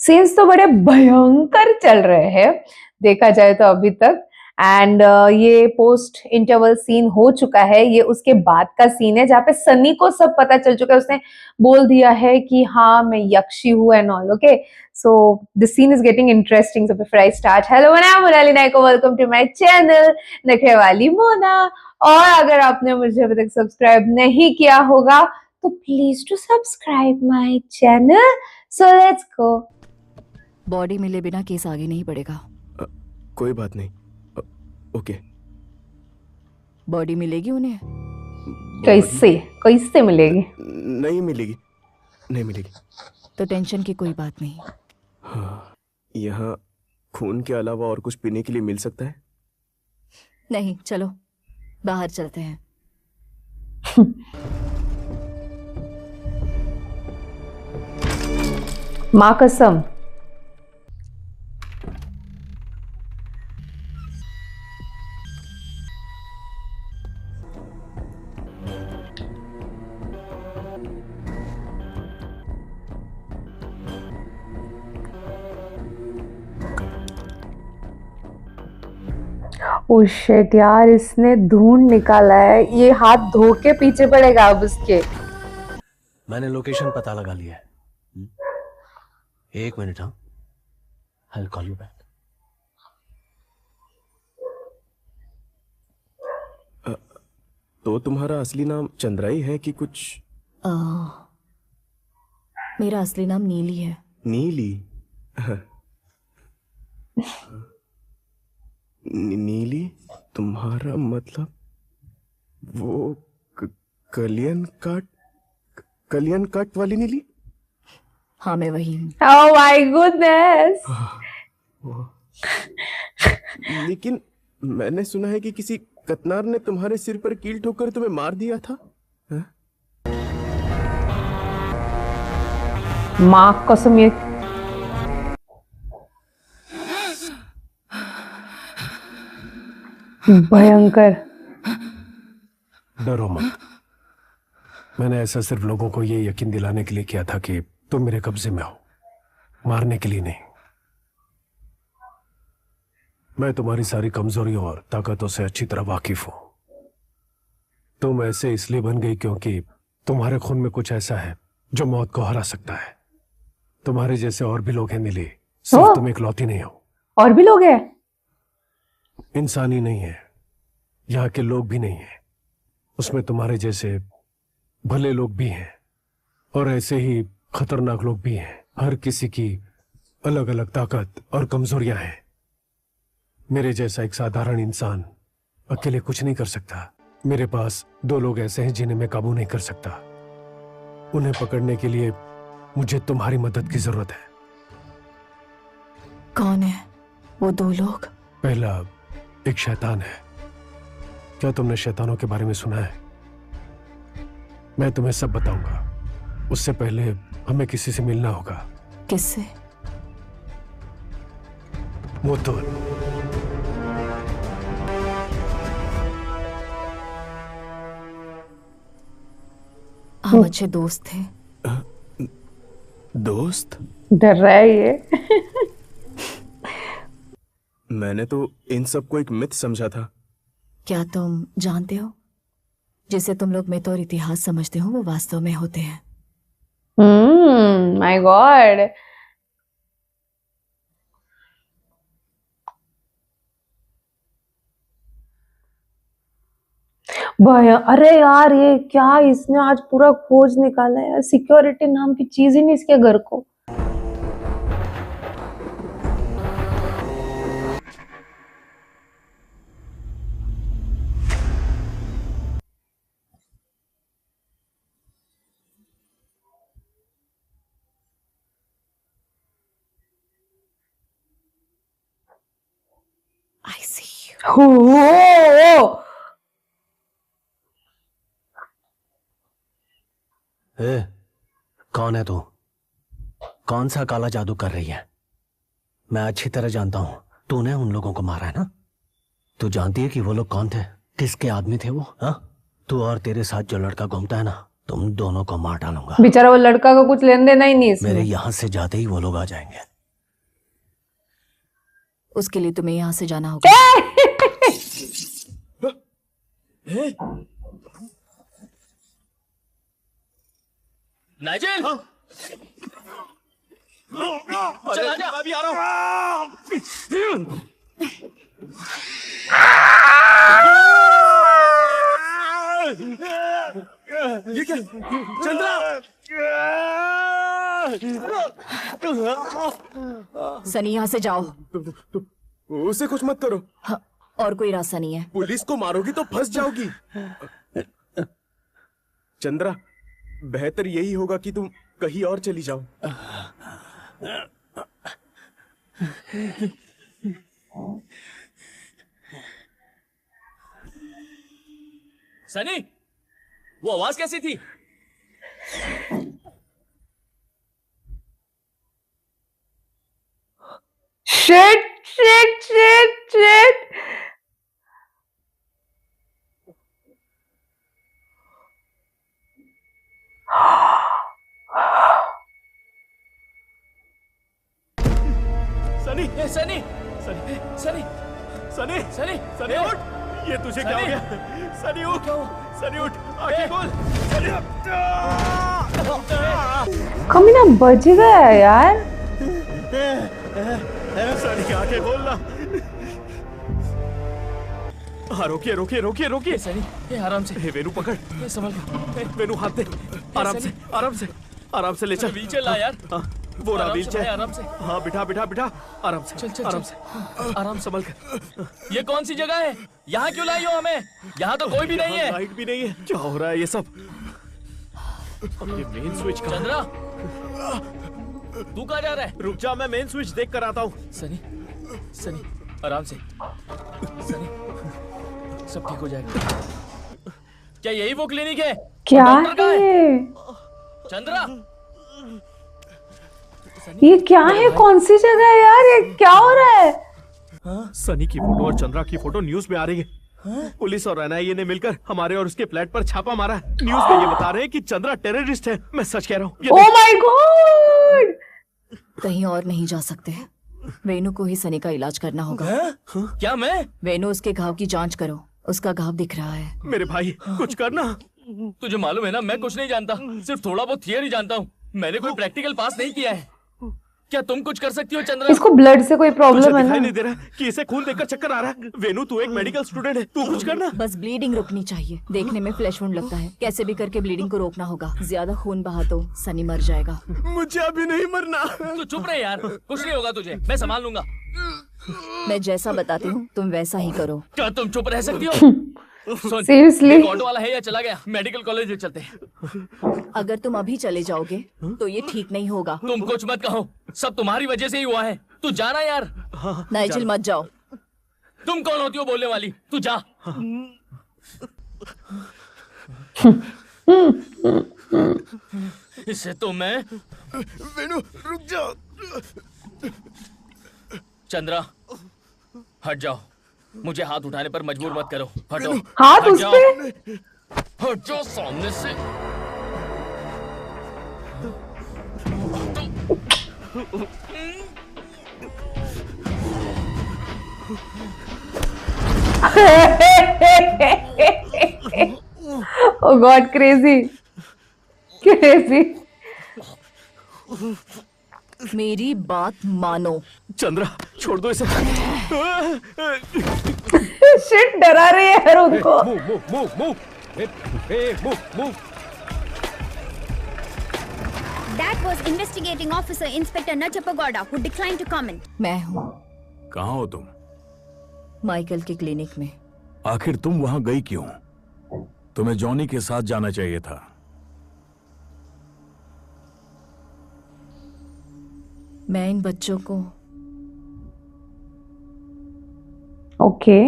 Scenes तो बड़े भयंकर चल रहे हैं देखा जाए तो अभी तक। एंड ये पोस्ट इंटरवल सीन हो चुका है, ये उसके बाद का सीन है जहाँ पे सनी को सब पता चल चुका है। उसने बोल दिया है कि हाँ मैं यक्षी हूँ and all. Okay, so this scene is getting interesting. So before I start, hello मैं Monali Nayko, welcome to my channel Nakhre Wali Mona. और अगर आपने मुझे अभी तक सब्सक्राइब नहीं किया होगा तो please to subscribe my channel. So let's go. Body मिले बिना केस आगे नहीं बढ़ेगा। कोई बात नहीं। ओके। बॉडी मिलेगी उन्हें? कैसे कैसे मिलेगी? नहीं मिलेगी, नहीं मिलेगी। तो टेंशन की कोई बात नहीं। हाँ, यहाँ खून के अलावा और कुछ पीने के लिए मिल सकता है? नहीं, चलो बाहर चलते हैं। माँ कसम। ओ शिट यार, इसने ढूंढ निकाला है। ये हाथ धो के पीछे पड़ेगा अब उसके। मैंने लोकेशन पता लगा लिया है। एक मिनट। हाँ, I'll call you back. तो तुम्हारा असली नाम चंद्राई है कि कुछ? मेरा असली नाम नीली है। नीली? नीली? तुम्हारा मतलब वो कलियन काट वाली नीली? हाँ, मैं वही हूँ। Oh my goodness. लेकिन मैंने सुना है कि किसी कतनार ने तुम्हारे सिर पर कील ठोकर तुम्हें मार दिया था। माँ कसम, ये भयंकर। डरो मत। मैंने ऐसा सिर्फ लोगों को ये यकीन दिलाने के लिए किया था कि तुम मेरे कब्जे में हो, मारने के लिए नहीं। मैं तुम्हारी सारी कमजोरियों और ताकतों से अच्छी तरह वाकिफ हूं। तुम ऐसे इसलिए बन गई क्योंकि तुम्हारे खून में कुछ ऐसा है जो मौत को हरा सकता है। तुम्हारे जैसे और भी लोग हैं नीली, सिर्फ तुम इकलौती नहीं हो। और भी लोग हैं? इंसान ही नहीं है, यहाँ के लोग भी नहीं है। उसमें तुम्हारे जैसे भले लोग भी हैं और ऐसे ही खतरनाक लोग भी हैं। हर किसी की अलग अलग ताकत और कमजोरियां हैं। मेरे जैसा एक साधारण इंसान अकेले कुछ नहीं कर सकता। मेरे पास दो लोग ऐसे हैं जिन्हें मैं काबू नहीं कर सकता। उन्हें पकड़ने के लिए मुझे तुम्हारी मदद की जरूरत है। कौन है वो दो लोग? पहला एक शैतान है। क्या तुमने शैतानों के बारे में सुना है? मैं तुम्हें सब बताऊंगा। उससे पहले हमें किसी से मिलना होगा। किससे? मोतुल। हम अच्छे दोस्त थे। दोस्त? डर रहा है ये। मैंने तो इन सबको एक मिथ समझा था। क्या तुम जानते हो, जिसे तुम लोग मिथ और इतिहास समझते हो वो वास्तव में होते हैं। My God. भैया, अरे यार ये क्या, इसने आज पूरा खोज निकाला है यार। सिक्योरिटी नाम की चीज ही नहीं इसके घर को। I see you. हो कौन है तू? कौन सा काला जादू कर रही है? मैं अच्छी तरह जानता हूं तूने उन लोगों को मारा है ना। तू जानती है कि वो लोग कौन थे, किसके आदमी थे वो? हाँ, तू और तेरे साथ जो लड़का घूमता है ना, तुम दोनों को मार डालूंगा। बेचारा वो लड़का का कुछ लेन देना ही नहीं इसमें। मेरे यहाँ से जाते ही वो लोग आ जाएंगे। उसके लिए तुम्हें यहाँ से जाना होगा। नाइजेल, चल आजा। मैं भी आ रहा हूँ। ये क्या चंद्रा? सनी, यहाँ से जाओ। उसे कुछ मत करो। हाँ, और कोई रास्ता नहीं है। पुलिस को मारोगी तो फंस जाओगी। चंद्रा, बेहतर यही होगा कि तुम कहीं और चली जाओ। सनी, वो आवाज कैसी थी? Shit shit shit shit. Sunny, ए, सनी, सनी, सनी, सनी, सनी, सनी ए, उठ। ये तुझे क्या हो सनी। गया? सनी उठ, क्या हुआ? सनी उठ, आंखें खोल। सनी कमीना बच गया यार। सनी आंखें खोल ना। हाँ, रोकिए रोकिए रोकिए रोकिए। सनी, ए, आराम से। हे वेनु पकड़। ए, संभल के। वेनु हाथ दे। आराम से, आराम से, आराम से ले चल। व्हीलचेयर ला यार। हाँ, वो रहा आराम से व्हीलचेयर। भाई, आराम से। हाँ, बिठा बिठा बिठा। आराम से, चल चल आराम चल। से। आराम से। संभल कर। ये कौन सी जगह है? यहाँ क्यों लाई हो हमें? यहाँ तो कोई भी नहीं है। लाइट भी नहीं है। क्या हो रहा है ये सब? ये मेन स्विच कहाँ है? चंद्रा, तू कहाँ जा रहा है? रुक जा, मैं मेन स्विच देख कर आता हूँ। सनी, सनी, आराम से। सनी, सब ठीक हो जाएगा। क्या यही वो क्लिनिक है? क्या डॉक्टर कहाँ है चंद्रा, ये? क्या है? कौन सी जगह है यार? ये क्या हो रहा है? सनी की फोटो और चंद्रा की फोटो न्यूज में आ रही है। पुलिस और एनआईए ने मिलकर हमारे और उसके फ्लैट पर छापा मारा है। न्यूज में ये बता रहे हैं कि चंद्रा टेररिस्ट है। मैं सच कह रहा हूँ। Oh my God! कहीं और नहीं जा सकते। वेनु को ही सनी का इलाज करना होगा। क्या मैं? वेनु, उसके घाव की जांच करो। उसका घाव दिख रहा है। मेरे भाई, कुछ करना। तुझे मालूम है ना, मैं कुछ नहीं जानता, सिर्फ थोड़ा बहुत थियरी जानता हूँ। मैंने कोई प्रैक्टिकल पास नहीं किया है। क्या तुम कुछ कर सकती हो चंद्रा? इसको ब्लड से कोई तुझे प्रॉब्लम है दिखाई ना? नहीं दे रहा कि इसे खून देखकर चक्कर आ रहा है? वेनु, तू एक मेडिकल स्टूडेंट है, तू कुछ करना। बस ब्लीडिंग रुकनी चाहिए। देखने में फ्लैश वुंड लगता है। कैसे भी करके ब्लीडिंग को रोकना होगा। ज्यादा खून बहा तो सनी मर जाएगा। मुझे अभी नहीं मरना। तू चुप रहे यार, कुछ नहीं होगा तुझे, मैं संभाल लूंगा। मैं जैसा बताती हूँ तुम वैसा ही करो। क्या तुम चुप रह सकती हो? सुन, Seriously? एक ऑटो वाला है या चला गया? मेडिकल कॉलेज ले चलते हैं। अगर तुम अभी चले जाओगे तो ये ठीक नहीं होगा। तुम कुछ मत कहो, सब तुम्हारी वजह से ही हुआ है। तू जाना यार। नाइजिल, मत जाओ। तुम कौन होती हो बोलने वाली? तू जा। इसे तो मैं। वेनु, रुक जा। चंद्रा, हट जाओ। मुझे हाथ उठाने पर मजबूर मत करो। हटो। हाथ हट उस जाओ। पे? हट जाओ सामने से। Oh God, crazy, crazy. मेरी बात मानो। चंद्रा, छोड़ दो इसे। शिट, डरा रही है यार उनको। Move move move move. Move move. That was investigating officer Inspector Nachapagoda who declined to comment. मैं हूँ कहाँ हो तुम? माइकल के क्लिनिक में। आखिर तुम वहां गई क्यों? तुम्हें जॉनी के साथ जाना चाहिए था। मैं इन बच्चों को ओके,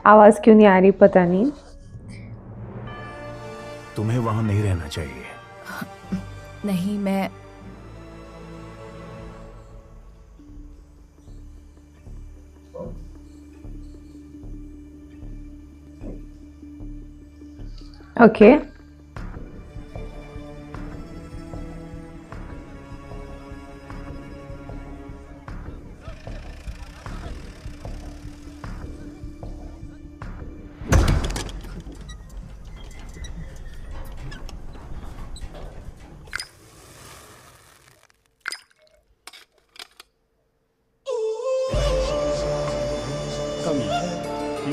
आवाज क्यों नहीं आ रही पता नहीं। तुम्हें वहां नहीं रहना चाहिए। नहीं, मैं okay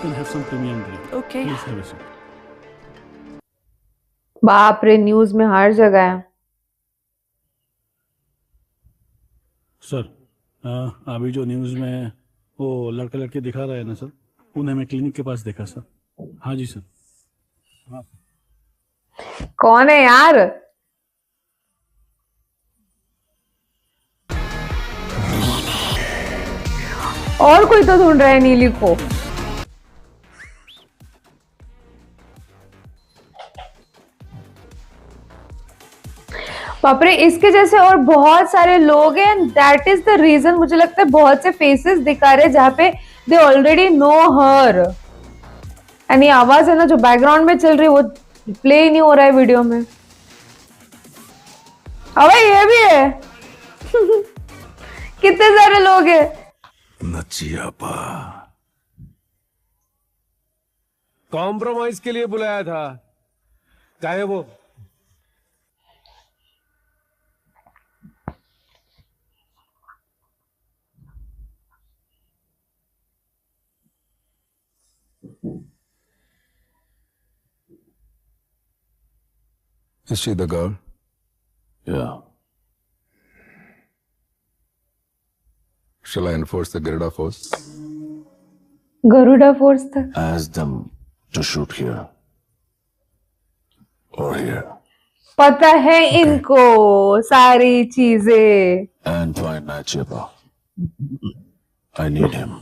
You can have some premium drink. Okay. Please have a seat. बाप रे, न्यूज में हर जगह है। सर, अभी जो न्यूज़ में वो लड़का लड़की दिखा रहा है ना सर, उन्हें मैं क्लिनिक के पास देखा सर। हाँ जी सर। हाँ। कौन है यार? और कोई तो ढूंढ रहा है नीली को। बाप रे, इसके जैसे और बहुत सारे लोग हैं and that is the reason मुझे लगता है बहुत से फेसेस दिखा रहे जहां पे they already know her. And ये आवाज है ना जो बैकग्राउंड में चल रही वो प्ले ही नहीं हो रहा है वीडियो में। अबे ये भी है। कितने सारे लोग हैं। नचियापा कॉम्प्रोमाइज के लिए बुलाया था, चाहे वो Is she the girl? Yeah. Shall I enforce the Garuda force? Garuda force था। Ask them to shoot here. Or here. पता है इनको सारी चीजें। And find Nachiapa. I need him.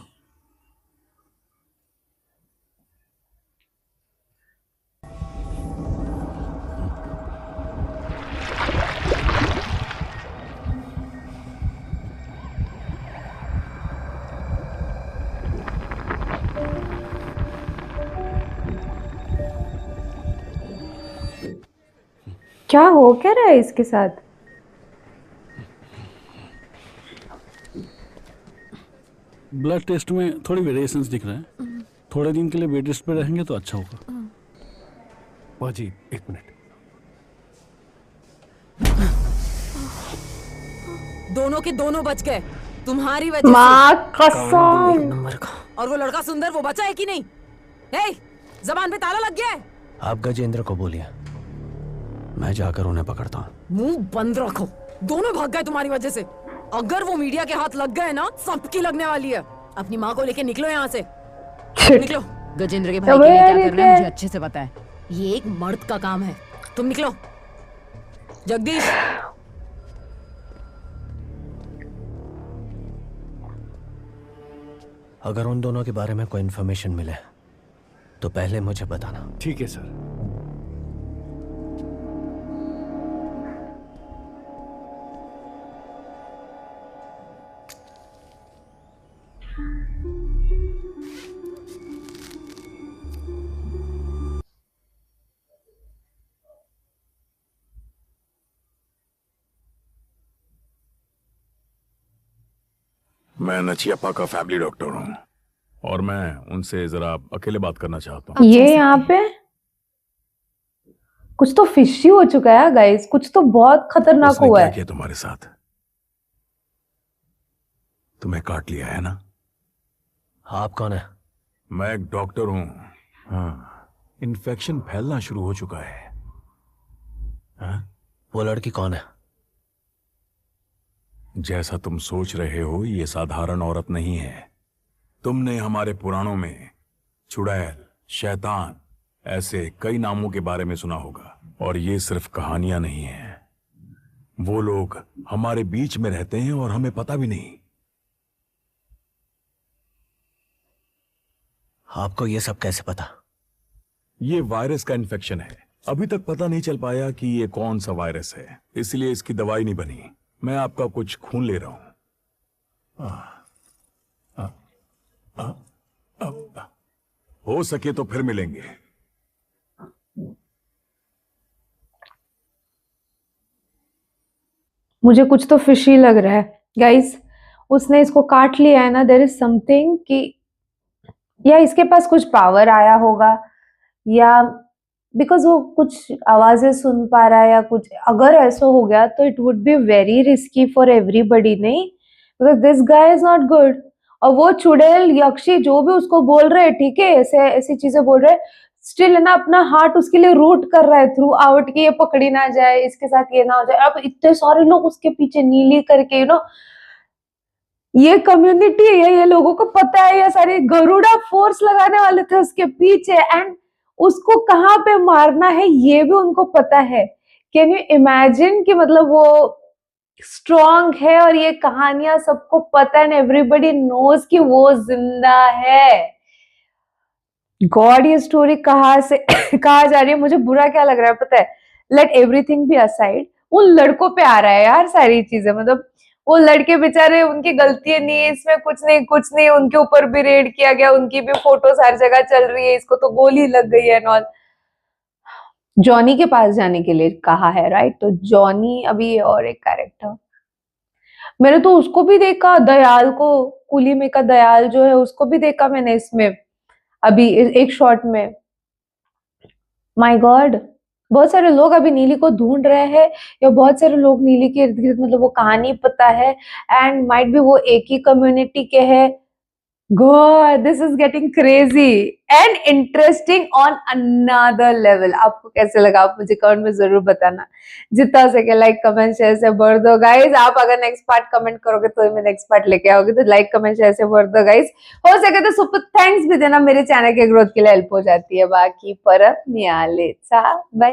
क्या हो क्या रहा है इसके साथ? ब्लड टेस्ट में थोड़ी वेरिएशंस दिख रहे हैं। थोड़े दिन के लिए बेड रेस्ट पे रहेंगे तो अच्छा होगा। माँ जी, एक मिनट। दोनों के दोनों बच गए तुम्हारी वजह माँ कसम। नंबर का। और वो लड़का सुंदर वो बचा है कि नहीं? हे, जबान पे ताला लग गया है। आप गजेंद्र को बोलिए, मैं जाकर उन्हें पकड़ता हूँ। मुंह बंद रखो। दोनों भाग गए तुम्हारी वजह से। अगर वो मीडिया के हाथ लग गए ना, सबकी लगने वाली है। अपनी माँ को लेके निकलो यहाँ से। निकलो। गजेंद्र के भाई के लिए क्या करना है मुझे अच्छे से पता है। ये एक मर्द का काम है। तुम निकलो। जगदीश। अगर उन दोनों के बारे में कोई इन्फॉर्मेशन मिले तो पहले मुझे बताना। ठीक है सर। मैं नचियापा का फैमिली डॉक्टर हूँ और मैं उनसे जरा अकेले बात करना चाहता हूँ। ये यहाँ पे कुछ तो फिशी हो चुका है गाइस, कुछ तो बहुत खतरनाक उसने हुआ क्या है। किया तुम्हारे साथ? तुम्हें काट लिया है ना? आप कौन है? मैं एक डॉक्टर हूँ। हाँ, इन्फेक्शन फैलना शुरू हो चुका है। हाँ? वो लड़की कौन है? जैसा तुम सोच रहे हो ये साधारण औरत नहीं है। तुमने हमारे पुराणों में चुड़ैल, शैतान ऐसे कई नामों के बारे में सुना होगा, और ये सिर्फ कहानियां नहीं हैं। वो लोग हमारे बीच में रहते हैं और हमें पता भी नहीं। आपको ये सब कैसे पता? ये वायरस का इन्फेक्शन है। अभी तक पता नहीं चल पाया कि ये कौन सा वायरस है, इसलिए इसकी दवाई नहीं बनी। मैं आपका कुछ खून ले रहा हूं। हो सके तो फिर मिलेंगे। मुझे कुछ तो फिशी लग रहा है गाइस। उसने इसको काट लिया है ना, देयर इज समथिंग कि या इसके पास कुछ पावर आया होगा, या बिकॉज वो कुछ आवाजें सुन पा रहा है या कुछ। अगर ऐसा हो गया तो it would be very risky for everybody, नहीं? Because this guy is not good. और वो चुड़ैल यक्षी जो भी उसको बोल रहे हैं, ठीक है, ऐसे ऐसी चीजें बोल रहे हैं, स्टिल है ना अपना हार्ट उसके लिए रूट कर रहा है थ्रू आउट कि ये पकड़ी ना जाए, इसके साथ ये ना हो जाए। अब इतने सारे लोग उसके पीछे नीली करके ये कम्युनिटी है, ये लोगों को पता है, ये सारे गरुड़ा फोर्स लगाने वाले थे उसके पीछे, एंड उसको कहाँ पे मारना है ये भी उनको पता है। कैन यू इमेजिन कि मतलब वो स्ट्रॉन्ग है और ये कहानियां सबको पता है, एवरीबडी नोज कि वो जिंदा है। गॉड, ये स्टोरी कहाँ से कहा जा रही है, मुझे बुरा क्या लग रहा है पता है, लेट एवरीथिंग बी असाइड, उन लड़कों पे आ रहा है यार सारी चीजें। मतलब वो लड़के बेचारे, उनकी गलतियां नहीं है इसमें, कुछ नहीं, उनके ऊपर भी रेड किया गया, उनकी भी फोटोज हर जगह चल रही है, इसको तो गोली लग गई है नॉल। जॉनी के पास जाने के लिए कहा है, राइट? तो जॉनी अभी और एक कैरेक्टर, मैंने तो उसको भी देखा, दयाल को, कुली में का दयाल जो है उसको भी देखा मैंने इसमें अभी एक शॉट में। माय गॉड, बहुत सारे लोग अभी नीली को ढूंढ रहे हैं, या बहुत सारे लोग नीली के इर्द गिर्द मतलब वो कहानी पता है, एंड माइट भी वो एक ही कम्युनिटी के है। God, this is getting crazy and interesting on another level. आपको कैसे लगा आप मुझे कमेंट में जरूर बताना। जितना हो सके लाइक कमेंट शेयर से भर दो गाइज। आप अगर नेक्स्ट पार्ट कमेंट करोगे तो मैं नेक्स्ट पार्ट लेके आओगे, तो लाइक कमेंट शेयर से भर दो गाइज। हो सके तो सुपर थैंक्स भी देना, मेरे चैनल के ग्रोथ के लिए हेल्प हो जाती है। बाकी परत नियाले चा बाय।